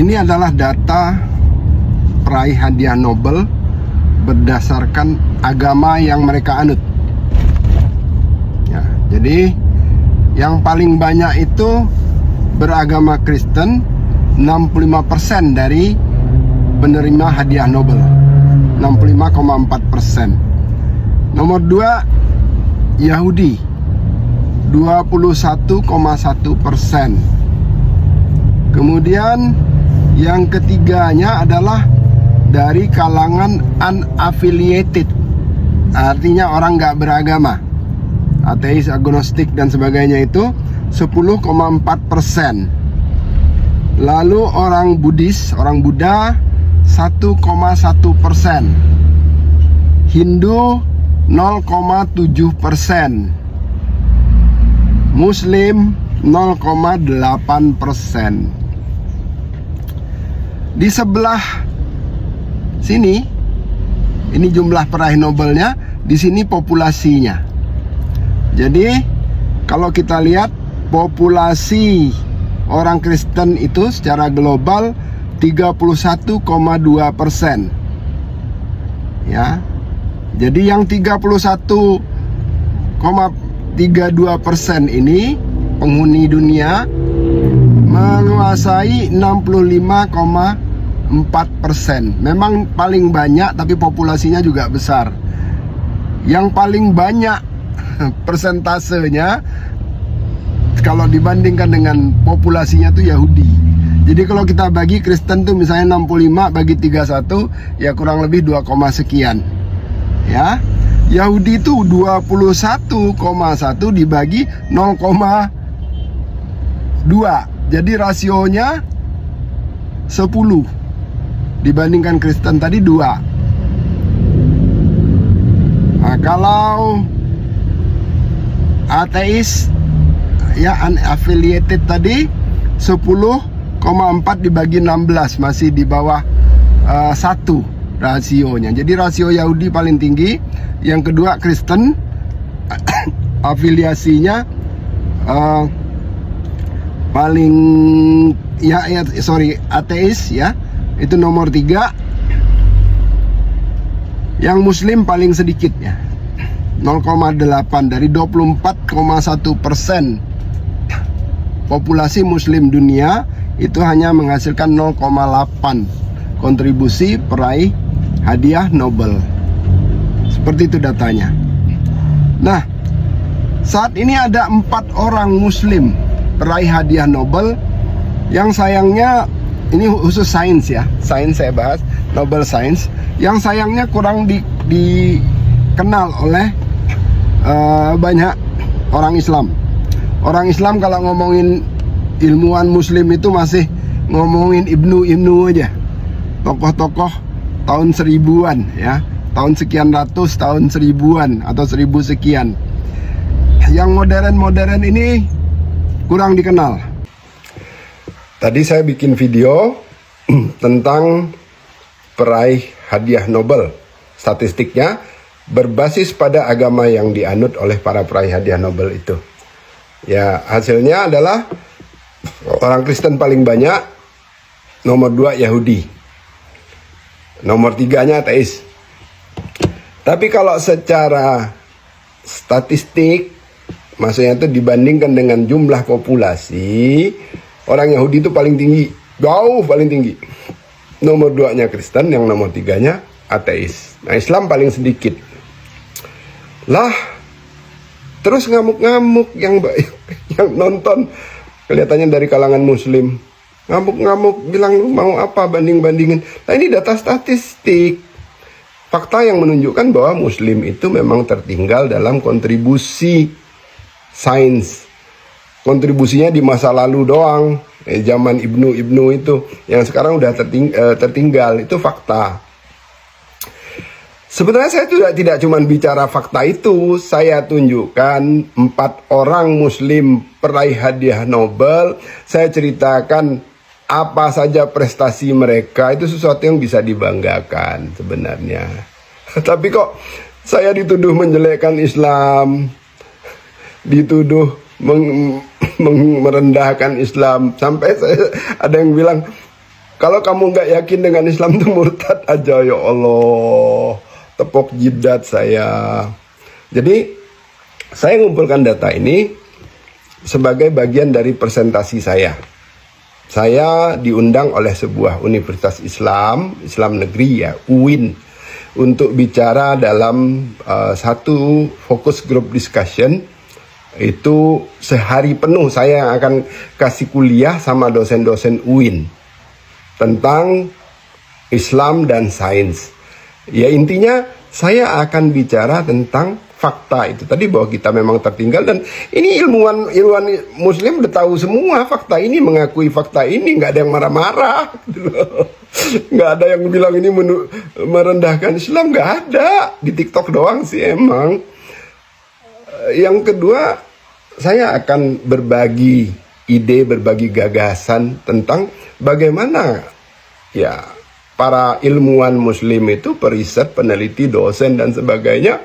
Ini adalah data peraih hadiah Nobel berdasarkan agama yang mereka anut. Ya, jadi yang paling banyak itu beragama Kristen, 65% dari penerima hadiah Nobel, 65,4%. Nomor 2 Yahudi, 21,1%. Kemudian yang ketiganya adalah dari kalangan unaffiliated, artinya orang nggak beragama, ateis, agnostik dan sebagainya, itu 10,4%. Lalu orang Buddhis, orang Buddha 1,1%. Hindu 0,7%. Muslim 0,8%. Di sebelah sini, ini jumlah peraih Nobelnya, di sini populasinya. Jadi kalau kita lihat populasi orang Kristen itu secara global 31,2%. Ya. Jadi yang 31,32% ini penghuni dunia menguasai 65,4%. Memang paling banyak, tapi populasinya juga besar. Yang paling banyak persentasenya kalau dibandingkan dengan populasinya tuh Yahudi. Jadi kalau kita bagi Kristen tuh misalnya 65 bagi 31, ya kurang lebih 2, sekian. Ya. Yahudi itu 21,1 dibagi 0,2. Jadi rasionya 10 dibandingkan Kristen tadi 2. Nah, kalau ateis ya unaffiliated tadi 10,4 dibagi 16, masih di bawah 1 rasionya. Jadi rasio Yahudi paling tinggi, yang kedua Kristen afiliasinya paling ateis ya, itu nomor 3. Yang Muslim paling sedikit ya, 0,8 dari 24,1% populasi Muslim dunia, itu hanya menghasilkan 0,8 kontribusi peraih hadiah Nobel. Seperti itu datanya. Nah, saat ini ada 4 orang Muslim peraih hadiah Nobel yang sayangnya, ini khusus sains ya, sains saya bahas, Nobel Science, yang sayangnya kurang dikenal oleh banyak orang Islam. Orang Islam kalau ngomongin ilmuwan Muslim itu masih ngomongin Ibnu aja, tokoh-tokoh tahun 1000-an ya, tahun sekian ratus, tahun 1000-an atau 1000 sekian. Yang modern ini kurang dikenal. Tadi saya bikin video tentang peraih hadiah Nobel, statistiknya berbasis pada agama yang dianut oleh para peraih hadiah Nobel itu. Ya, hasilnya adalah orang Kristen paling banyak, nomor 2 Yahudi, nomor 3-nya ateis. Tapi kalau secara statistik, maksudnya itu dibandingkan dengan jumlah populasi, orang Yahudi itu paling tinggi, jauh paling tinggi. Nomor 2-nya Kristen, yang nomor 3-nya ateis. Nah, Islam paling sedikit. Lah, terus ngamuk-ngamuk yang nonton, kelihatannya dari kalangan Muslim, ngamuk-ngamuk bilang lu mau apa banding-bandingin. Nah, ini data statistik, fakta yang menunjukkan bahwa Muslim itu memang tertinggal dalam kontribusi sains. Kontribusinya di masa lalu doang, zaman Ibnu itu, yang sekarang udah tertinggal, itu fakta. Sebenarnya saya tidak cuma bicara fakta itu, saya tunjukkan 4 orang Muslim peraih hadiah Nobel, saya ceritakan apa saja prestasi mereka, itu sesuatu yang bisa dibanggakan sebenarnya. Tapi kok saya dituduh menjelekkan Islam, dituduh merendahkan Islam, sampai ada yang bilang Kalau kamu nggak yakin dengan Islam itu murtad aja, ya Allah, tepok jidat saya. Jadi saya ngumpulkan data ini sebagai bagian dari presentasi saya. Saya diundang oleh sebuah universitas Islam negeri ya, UIN, untuk bicara dalam satu focus group discussion. Itu sehari penuh saya yang akan kasih kuliah sama dosen-dosen UIN tentang Islam dan sains. Ya intinya saya akan bicara tentang fakta itu tadi, bahwa kita memang tertinggal, dan ini ilmuwan Muslim udah tahu semua fakta ini, mengakui fakta ini, nggak ada yang marah-marah, nggak ada yang bilang ini merendahkan Islam, nggak ada. Di TikTok doang sih emang. Yang kedua, saya akan berbagi ide, berbagi gagasan tentang bagaimana ya para ilmuwan Muslim itu, periset, peneliti, dosen dan sebagainya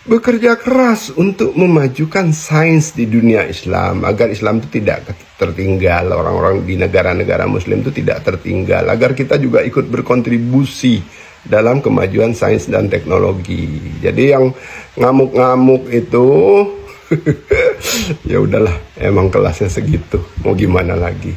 bekerja keras untuk memajukan sains di dunia Islam, agar Islam itu tidak tertinggal, orang-orang di negara-negara Muslim itu tidak tertinggal, agar kita juga ikut berkontribusi dalam kemajuan sains dan teknologi. Jadi yang ngamuk-ngamuk itu ya udahlah, emang kelasnya segitu, mau gimana lagi.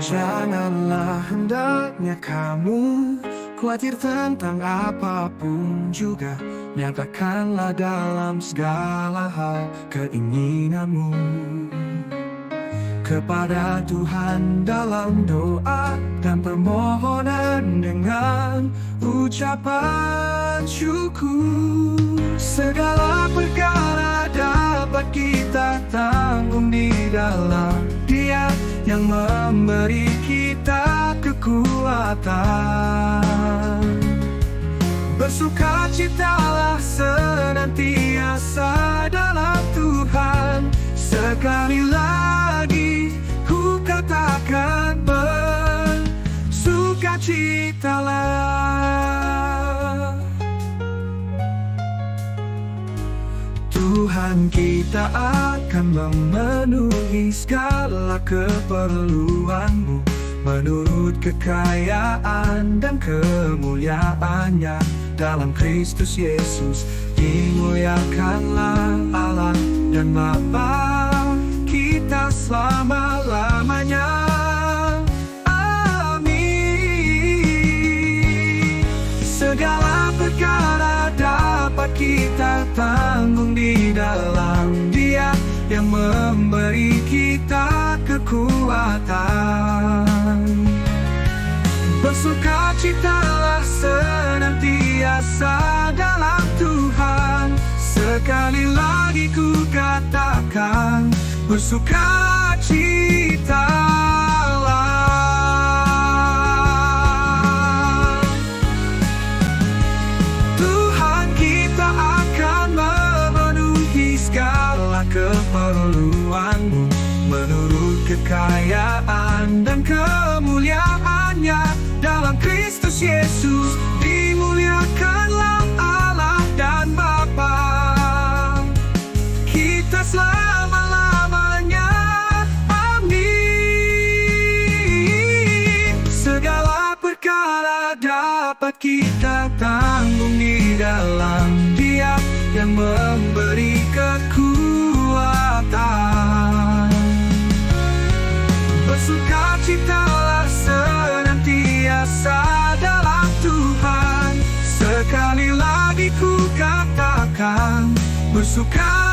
Janganlah hendaknya kamu khawatir tentang apapun juga. Nyatakanlah dalam segala hal keinginanmu kepada Tuhan dalam doa dan permohonan dengan ucapan syukur. Segala perkara dapat kita tanggung di dalam Dia yang memberi kita kekuatan. Bersukacitalah senantiasa dalam Tuhan. Sekali lagi ku katakan, bersukacitalah. Tuhan kita akan memenuhi segala keperluanmu menurut kekayaan dan kemuliaannya dalam Kristus Yesus. Dimuliakanlah Allah dan Bapa kita selama-lamanya. Amin. Segala perkara dapat kita tanggung di dalam Dia yang memberi kita kekuatan. Bersukacitalah senantiasa dalam Tuhan. Sekali lagi ku katakan, bersukacitalah. Tuhan kita akan memenuhi segala keperluanmu menurut kekayaan dan kemuliaannya dalam Kristus Yesus. Dimuliakanlah Allah dan Bapa kita selama-lamanya. Amin. Segala perkara dapat kita tanggung di dalam Dia yang memberi kekuatan. Bersukacitalah senantiasa dalam Tuhan. Sekali lagi ku katakan, bersukacitalah.